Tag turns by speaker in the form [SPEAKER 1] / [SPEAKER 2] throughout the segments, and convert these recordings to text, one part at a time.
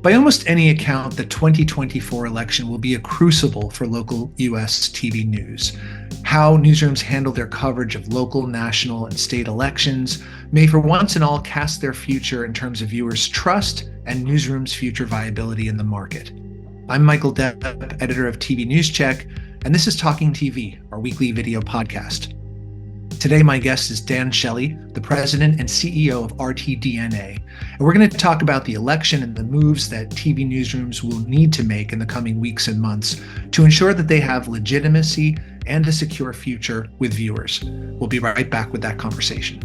[SPEAKER 1] By almost any account, the 2024 election will be a crucible for local US TV news. How newsrooms handle their coverage of local, national, and state elections may for once and all cast their future in terms of viewers' trust and newsrooms' future viability in the market. I'm Michael Depp, editor of TV News Check, and this is Talking TV, our weekly video podcast. Today, my guest is Dan Shelley, the president and CEO of RTDNA. And we're going to talk about the election and the moves that TV newsrooms will need to make in the coming weeks and months to ensure that they have legitimacy and a secure future with viewers. We'll be right back with that conversation.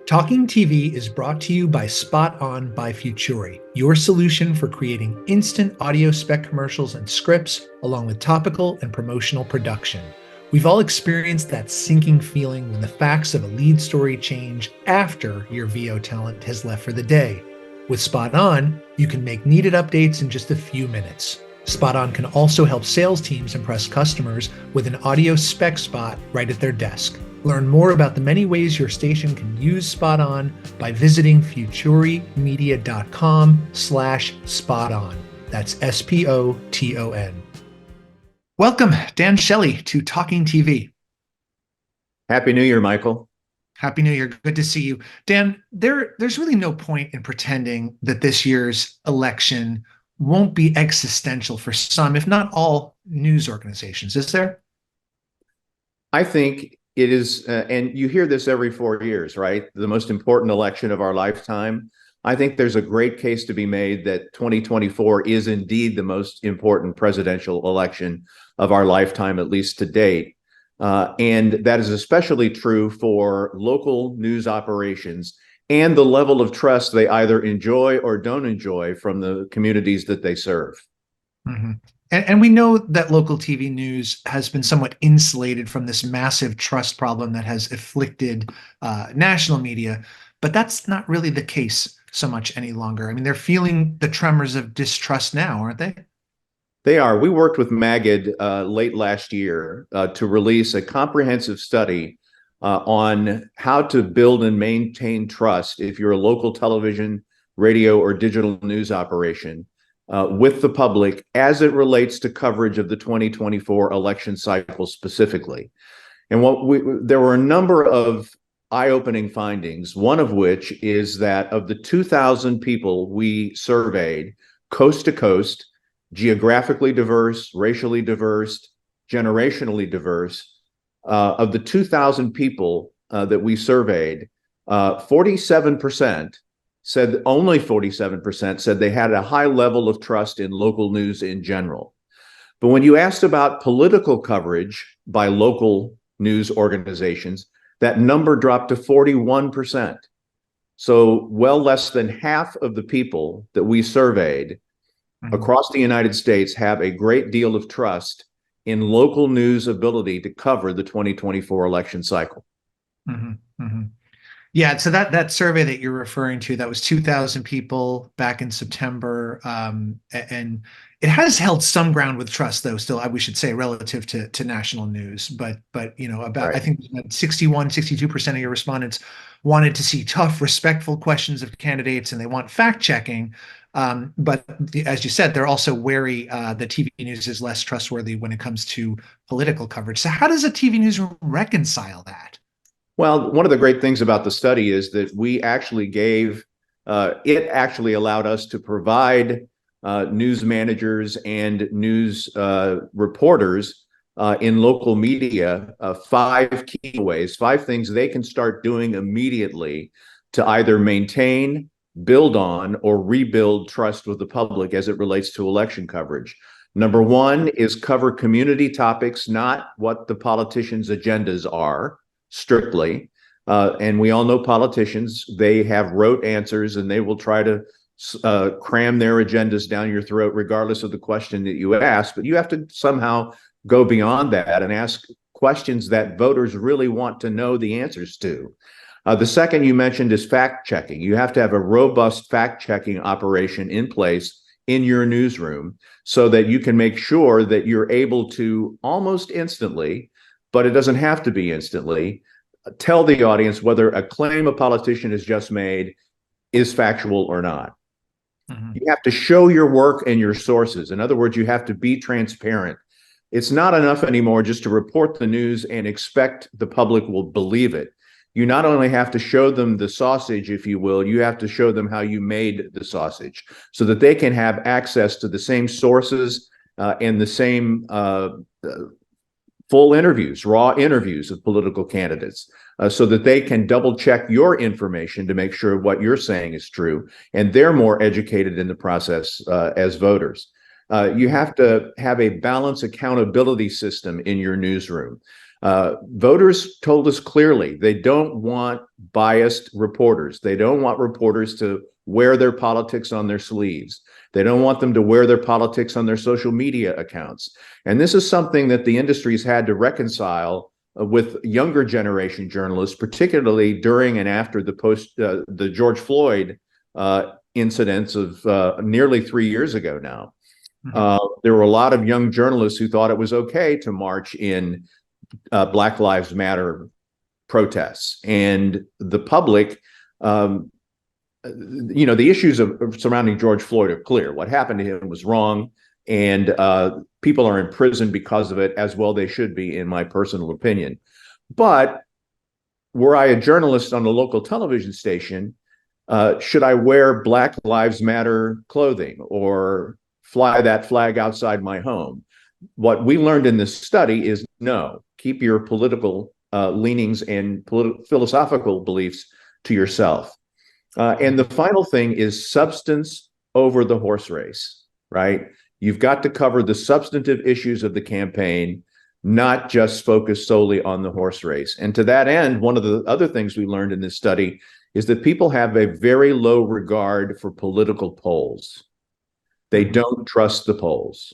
[SPEAKER 1] Talking TV is brought to you by Spot On by Futuri, your solution for creating instant audio spec commercials and scripts, along with topical and promotional production. We've all experienced that sinking feeling when the facts of a lead story change after your VO talent has left for the day. With Spot On, you can make needed updates in just a few minutes. Spot On can also help sales teams impress customers with an audio spec spot right at their desk. Learn more about the many ways your station can use Spot On by visiting futurimedia.com/spoton. That's SPOTON. Welcome, Dan Shelley, to Talking TV.
[SPEAKER 2] Happy New Year, Michael.
[SPEAKER 1] Happy New Year. Good to see you. Dan, there's really no point in pretending that this year's election won't be existential for some, if not all, news organizations, is there?
[SPEAKER 2] I think it is, and you hear this every 4 years, right? The most important election of our lifetime. I think there's a great case to be made that 2024 is indeed the most important presidential election of our lifetime, at least to date. And that is especially true for local news operations and the level of trust they either enjoy or don't enjoy from the communities that they serve.
[SPEAKER 1] Mm-hmm. And we know that local TV news has been somewhat insulated from this massive trust problem that has afflicted national media, but that's not really the case so much any longer. I mean, they're feeling the tremors of distrust now, aren't they?
[SPEAKER 2] They are. We worked with Magid late last year to release a comprehensive study on how to build and maintain trust if you're a local television, radio, or digital news operation. With the public as it relates to coverage of the 2024 election cycle specifically. And there were a number of eye-opening findings, one of which is that of the 2,000 people we surveyed, coast to coast, geographically diverse, racially diverse, generationally diverse, of the 2,000 people that we surveyed, 47% said, only 47% said they had a high level of trust in local news in general. But when you asked about political coverage by local news organizations, that number dropped to 41%. So well less than half of the people that we surveyed across the United States have a great deal of trust in local news ability to cover the 2024 election cycle.
[SPEAKER 1] Mm-hmm. Mm-hmm. Yeah, so that survey that you're referring to, that was 2,000 people back in September, and it has held some ground with trust, though, still, we should say, relative to national news. But you know, about right. I think 62% of your respondents wanted to see tough, respectful questions of candidates, and they want fact-checking. But as you said, they're also wary that TV news is less trustworthy when it comes to political coverage. So how does a TV newsroom reconcile that?
[SPEAKER 2] Well, one of the great things about the study is that we actually it actually allowed us to provide news managers and news reporters in local media 5 key ways, 5 things they can start doing immediately to either maintain, build on, or rebuild trust with the public as it relates to election coverage. Number 1 is cover community topics, not what the politicians' agendas are. Strictly. And we all know politicians, they have rote answers and they will try to cram their agendas down your throat regardless of the question that you ask. But you have to somehow go beyond that and ask questions that voters really want to know the answers to. The second you mentioned is fact checking. You have to have a robust fact checking operation in place in your newsroom so that you can make sure that you're able to almost instantly, but it doesn't have to be instantly, tell the audience whether a claim a politician has just made is factual or not.
[SPEAKER 1] Mhm.
[SPEAKER 2] You have to show your work and your sources. In other words, you have to be transparent. It's not enough anymore just to report the news and expect the public will believe it. You not only have to show them the sausage, if you will, you have to show them how you made the sausage so that they can have access to the same sources and the same full interviews, raw interviews of political candidates, so that they can double check your information to make sure what you're saying is true, and they're more educated in the process as voters. You have to have a balanced accountability system in your newsroom. Voters told us clearly they don't want biased reporters. They don't want reporters to wear their politics on their sleeves. They don't want them to wear their politics on their social media accounts. And this is something that the industry's had to reconcile with younger generation journalists, particularly during and after the George Floyd incidents of nearly 3 years ago now. There were a lot of young journalists who thought it was okay to march in Black Lives Matter protests, and the public, the issues surrounding George Floyd are clear. What happened to him was wrong, and people are in prison because of it, as well they should be, in my personal opinion. But were I a journalist on a local television station, should I wear Black Lives Matter clothing or fly that flag outside my home? What we learned in this study is no, keep your political leanings and philosophical beliefs to yourself. And the final thing is substance over the horse race, right? You've got to cover the substantive issues of the campaign, not just focus solely on the horse race. And to that end, one of the other things we learned in this study is that people have a very low regard for political polls. They don't trust the polls.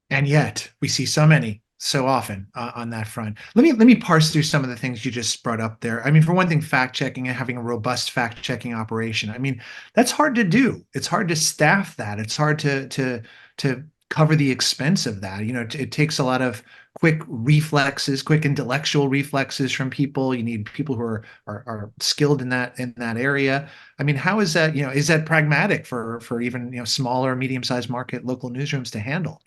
[SPEAKER 1] And yet we see so many so often on that front. Let me parse through some of the things you just brought up there. I mean, for one thing, fact checking and having a robust fact checking operation. I mean, that's hard to do. It's hard to staff that. It's hard to cover the expense of that. It takes a lot of quick reflexes, quick intellectual reflexes from people. You need people who are skilled in that area. I mean, how is that? Is that pragmatic for even smaller, medium-sized market local newsrooms to handle?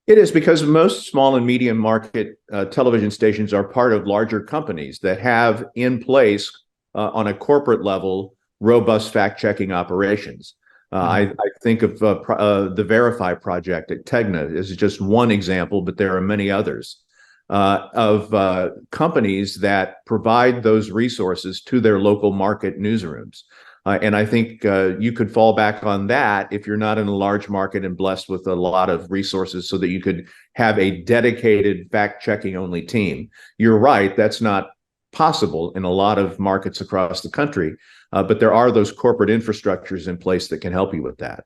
[SPEAKER 2] It is, because most small and medium market television stations are part of larger companies that have in place on a corporate level robust fact-checking operations. I think of the Verify project at Tegna is just one example, but there are many others of companies that provide those resources to their local market newsrooms. And I think you could fall back on that if you're not in a large market and blessed with a lot of resources so that you could have a dedicated fact-checking only team. You're right, that's not possible in a lot of markets across the country, but there are those corporate infrastructures in place that can help you with that.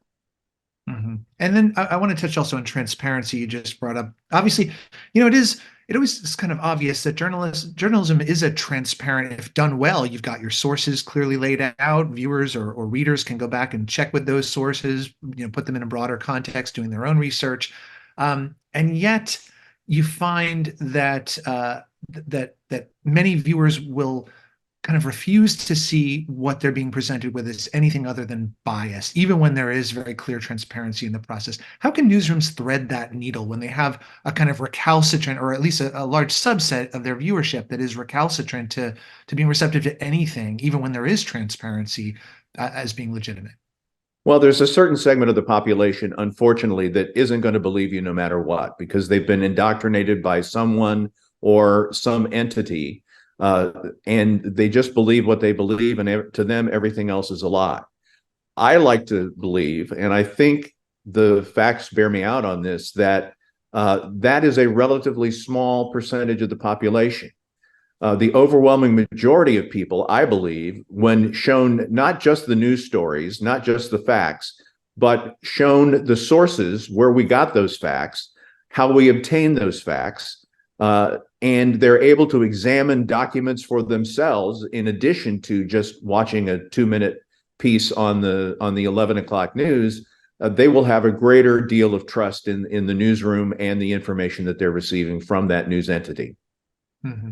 [SPEAKER 1] And then I want to touch also on transparency you just brought up. Obviously, it always is kind of obvious that journalism is a transparent. If done well, you've got your sources clearly laid out. Viewers or readers can go back and check with those sources, put them in a broader context, doing their own research. And yet you find that that many viewers will kind of refuse to see what they're being presented with as anything other than bias, even when there is very clear transparency in the process. How can newsrooms thread that needle when they have a kind of recalcitrant, or at least a large subset of their viewership that is recalcitrant to being receptive to anything, even when there is transparency as being legitimate?
[SPEAKER 2] Well, there's a certain segment of the population, unfortunately, that isn't going to believe you no matter what, because they've been indoctrinated by someone or some entity, and they just believe what they believe, and to them, everything else is a lie. I like to believe, and I think the facts bear me out on this, that that is a relatively small percentage of the population. The overwhelming majority of people, I believe, when shown not just the news stories, not just the facts, but shown the sources where we got those facts, how we obtained those facts, and they're able to examine documents for themselves in addition to just watching a 2-minute piece on the 11 o'clock news, they will have a greater deal of trust in the newsroom and the information that they're receiving from that news entity.
[SPEAKER 1] Mm-hmm.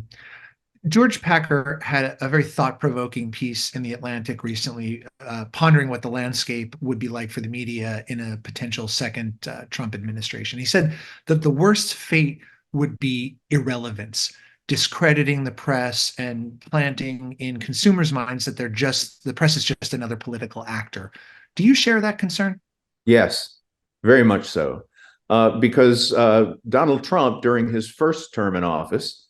[SPEAKER 1] George Packer had a very thought-provoking piece in The Atlantic recently, pondering what the landscape would be like for the media in a potential second Trump administration. He said that the worst fate would be irrelevance, discrediting the press and planting in consumers' minds that the press is just another political actor. Do you share that concern?
[SPEAKER 2] Yes, very much so. Because Donald Trump, during his first term in office,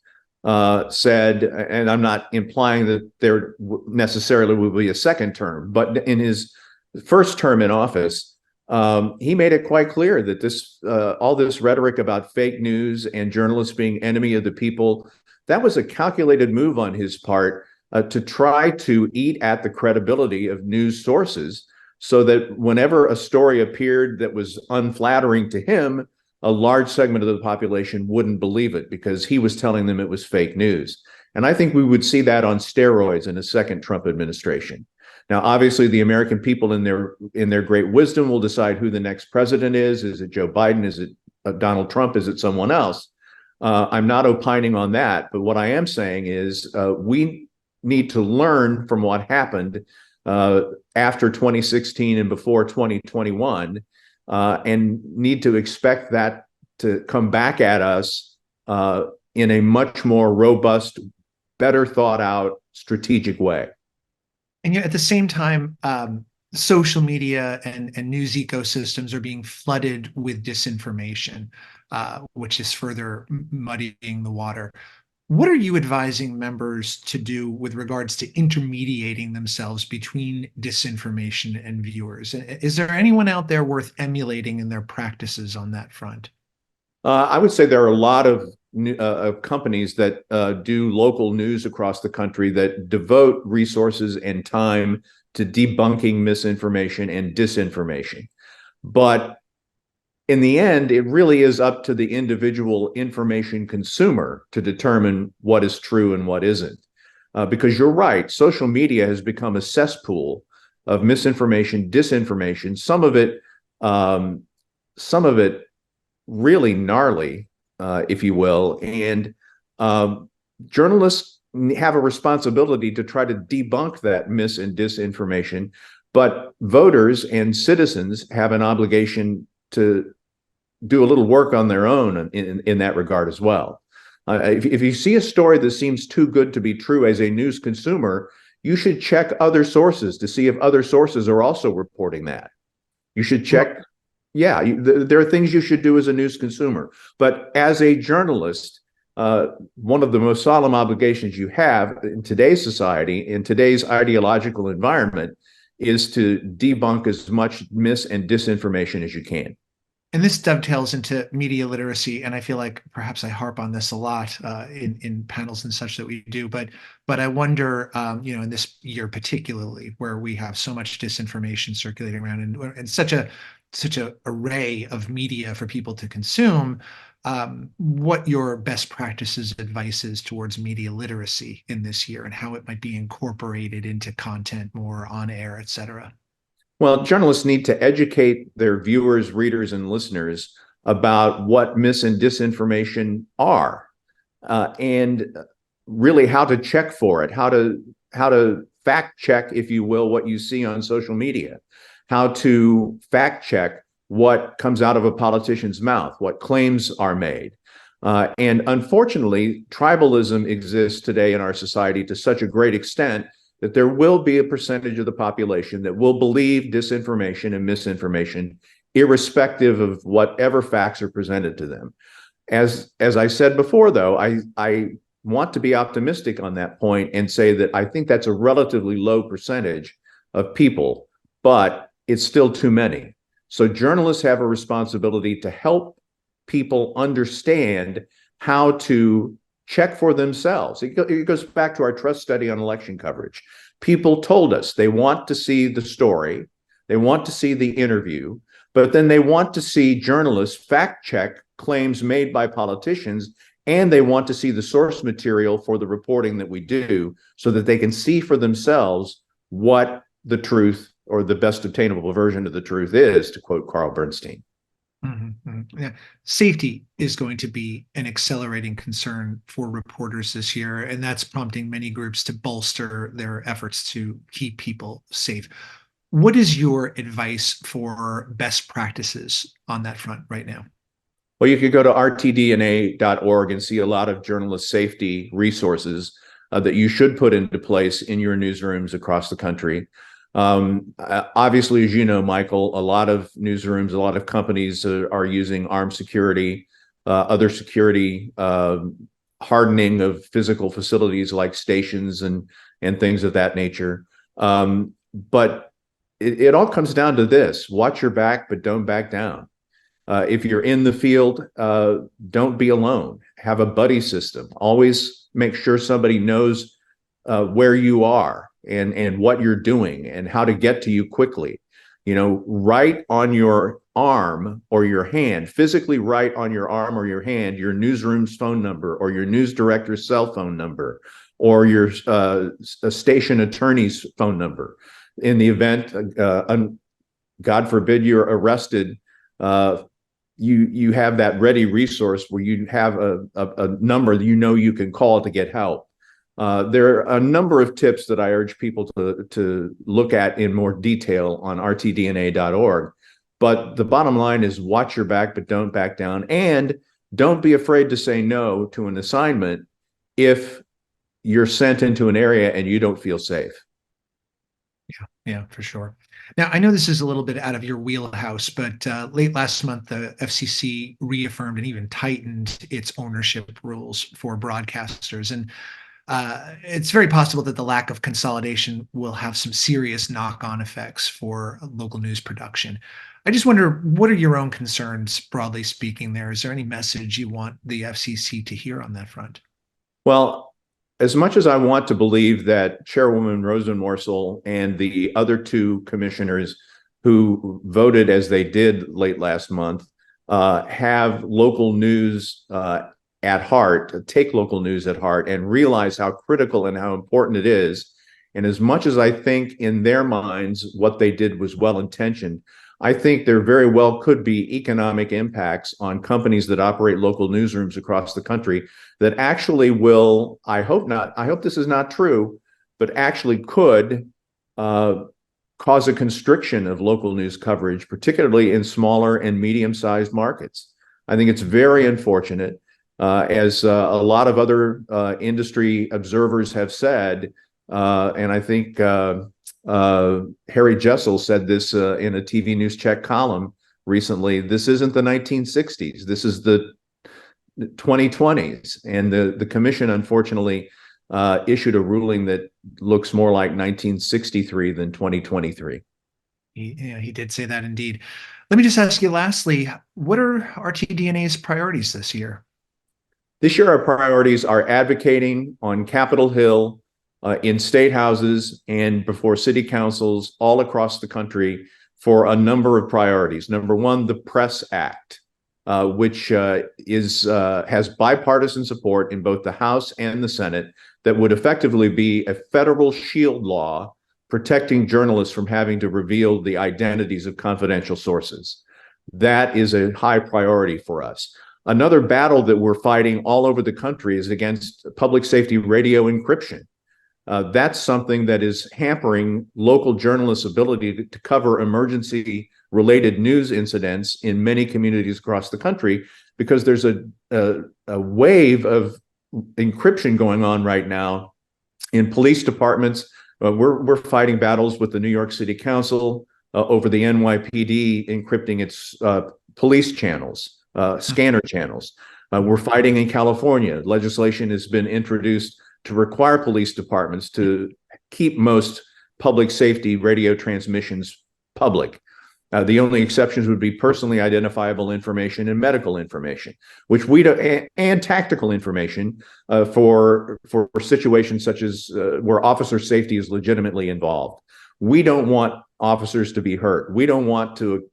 [SPEAKER 2] said, and I'm not implying that there necessarily will be a second term, but in his first term in office, he made it quite clear that all this rhetoric about fake news and journalists being enemy of the people, that was a calculated move on his part to try to eat at the credibility of news sources, so that whenever a story appeared that was unflattering to him, a large segment of the population wouldn't believe it because he was telling them it was fake news. And I think we would see that on steroids in a second Trump administration. Now, obviously, the American people in their great wisdom will decide who the next president is. Is it Joe Biden? Is it Donald Trump? Is it someone else? I'm not opining on that. But what I am saying is we need to learn from what happened after 2016 and before 2021, and need to expect that to come back at us in a much more robust, better thought out, strategic way.
[SPEAKER 1] And yet at the same time, social media and news ecosystems are being flooded with disinformation, which is further muddying the water. What are you advising members to do with regards to intermediating themselves between disinformation and viewers? Is there anyone out there worth emulating in their practices on that front?
[SPEAKER 2] I would say there are a lot of companies that do local news across the country that devote resources and time to debunking misinformation and disinformation. But in the end, it really is up to the individual information consumer to determine what is true and what isn't. Because you're right, social media has become a cesspool of misinformation, disinformation, some of it really gnarly, if you will. And journalists have a responsibility to try to debunk that mis and disinformation, but voters and citizens have an obligation to do a little work on their own in that regard as well. If you see a story that seems too good to be true as a news consumer, you should check other sources to see if other sources are also reporting that. You should check. Yeah, there are things you should do as a news consumer. But as a journalist, one of the most solemn obligations you have in today's society, in today's ideological environment, is to debunk as much mis and disinformation as you can.
[SPEAKER 1] And this dovetails into media literacy, and I feel like perhaps I harp on this a lot in panels and such that we do. But I wonder, in this year particularly, where we have so much disinformation circulating around and such a array of media for people to consume, what your best practices advice is towards media literacy in this year and how it might be incorporated into content more on air, et cetera.
[SPEAKER 2] Well, journalists need to educate their viewers, readers, and listeners about what mis and disinformation are, and really how to check for it, how to fact check, if you will, what you see on social media, how to fact check what comes out of a politician's mouth, what claims are made. And unfortunately, tribalism exists today in our society to such a great extent that there will be a percentage of the population that will believe disinformation and misinformation, irrespective of whatever facts are presented to them. As I said before, though, I want to be optimistic on that point and say that I think that's a relatively low percentage of people, but it's still too many. So journalists have a responsibility to help people understand how to check for themselves. It goes back to our trust study on election coverage. People told us they want to see the story, they want to see the interview, but then they want to see journalists fact check claims made by politicians, and they want to see the source material for the reporting that we do so that they can see for themselves what the truth or the best obtainable version of the truth is, to quote Carl Bernstein.
[SPEAKER 1] Yeah. Safety is going to be an accelerating concern for reporters this year, and that's prompting many groups to bolster their efforts to keep people safe. What is your advice for best practices on that front right now?
[SPEAKER 2] Well, you could go to RTDNA.org and see a lot of journalist safety resources that you should put into place in your newsrooms across the country. Obviously, as you know, Michael, a lot of newsrooms, a lot of companies are using armed security, other security, hardening of physical facilities like stations and things of that nature. But it all comes down to this: watch your back, but don't back down. If you're in the field, don't be alone. Have a buddy system. Always make sure somebody knows where you are and what you're doing and how to get to you quickly. You know, write on your arm or your hand, physically write on your arm or your hand your newsroom's phone number or your news director's cell phone number or your station attorney's phone number. In the event, God forbid, you're arrested, you have that ready resource where you have a number that you know you can call to get help. There are a number of tips that I urge people to look at in more detail on rtdna.org. But the bottom line is watch your back, but don't back down. And don't be afraid to say no to an assignment if you're sent into an area and you don't feel safe.
[SPEAKER 1] Yeah, for sure. Now, I know this is a little bit out of your wheelhouse, but late last month, the FCC reaffirmed and even tightened its ownership rules for broadcasters. And it's very possible that the lack of consolidation will have some serious knock-on effects for local news production. I just wonder, what are your own concerns, broadly speaking there? Is there any message you want the FCC to hear on that front?
[SPEAKER 2] Well, as much as I want to believe that Chairwoman Rosenworcel and the other two commissioners who voted as they did late last month have local news at heart, take local news at heart, and realize how critical and how important it is. And as much as I think in their minds what they did was well-intentioned, I think there very well could be economic impacts on companies that operate local newsrooms across the country that actually will, I hope not, I hope this is not true, but actually could cause a constriction of local news coverage, particularly in smaller and medium-sized markets. I think it's very unfortunate. As a lot of other industry observers have said, and I think Harry Jessel said this in a TV News Check column recently, this isn't the 1960s, this is the 2020s. And the commission, unfortunately, issued a ruling that looks more like 1963 than 2023.
[SPEAKER 1] He did say that indeed. Let me just ask you lastly, what are RTDNA's priorities this year?
[SPEAKER 2] This year, our priorities are advocating on Capitol Hill, in state houses, and before city councils all across the country for a number of priorities. Number one, the Press Act, which has bipartisan support in both the House and the Senate, that would effectively be a federal shield law protecting journalists from having to reveal the identities of confidential sources. That is a high priority for us. Another battle that we're fighting all over the country is against public safety radio encryption. That's something that is hampering local journalists' ability to cover emergency-related news incidents in many communities across the country, because there's a wave of encryption going on right now in police departments. We're fighting battles with the New York City Council over the NYPD encrypting its police channels, scanner channels. We're fighting in California. Legislation has been introduced to require police departments to keep most public safety radio transmissions public. The only exceptions would be personally identifiable information and medical information, which we don't, and tactical information for situations such as where officer safety is legitimately involved. We don't want officers to be hurt. We don't want to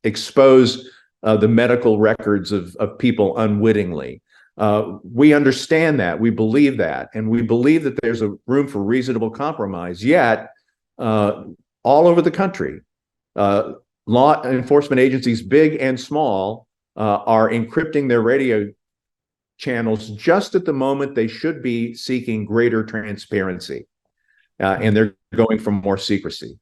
[SPEAKER 2] expose the medical records of people unwittingly. We understand that, we believe that, and we believe that there's a room for reasonable compromise. Yet, all over the country. Law enforcement agencies, big and small, are encrypting their radio channels just at the moment they should be seeking greater transparency, and they're going for more secrecy.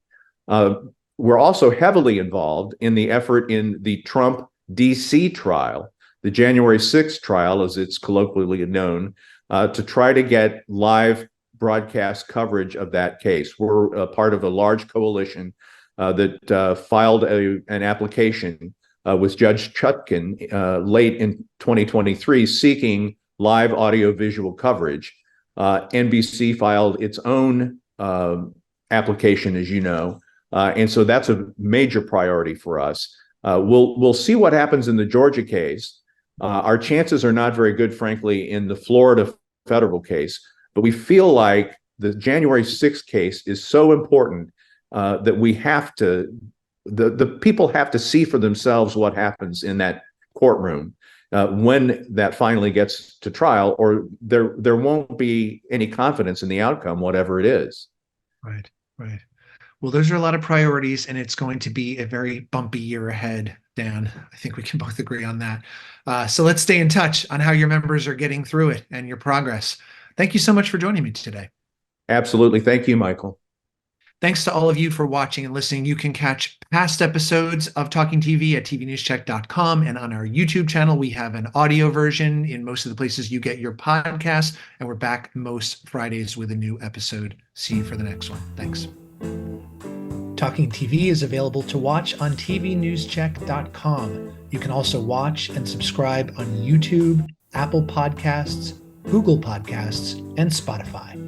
[SPEAKER 2] We're also heavily involved in the effort in the Trump DC trial, the January 6th trial, as it's colloquially known, to try to get live broadcast coverage of that case. We're a part of a large coalition that filed an application with Judge Chutkan late in 2023 seeking live audiovisual coverage. NBC filed its own application, as you know, and so that's a major priority for us. We'll see what happens in the Georgia case. Our chances are not very good, frankly, in the Florida federal case, but we feel like the January 6th case is so important that we have to, the people have to see for themselves what happens in that courtroom when that finally gets to trial, or there won't be any confidence in the outcome, whatever it is.
[SPEAKER 1] Right, right. Well, those are a lot of priorities, and it's going to be a very bumpy year ahead, Dan. I think we can both agree on that. So let's stay in touch on how your members are getting through it and your progress. Thank you so much for joining me today.
[SPEAKER 2] Absolutely. Thank you, Michael.
[SPEAKER 1] Thanks to all of you for watching and listening. You can catch past episodes of Talking TV at tvnewscheck.com, and on our YouTube channel, we have an audio version in most of the places you get your podcasts, and we're back most Fridays with a new episode. See you for the next one. Thanks. Talking TV is available to watch on tvnewscheck.com. You can also watch and subscribe on YouTube, Apple Podcasts, Google Podcasts, and Spotify.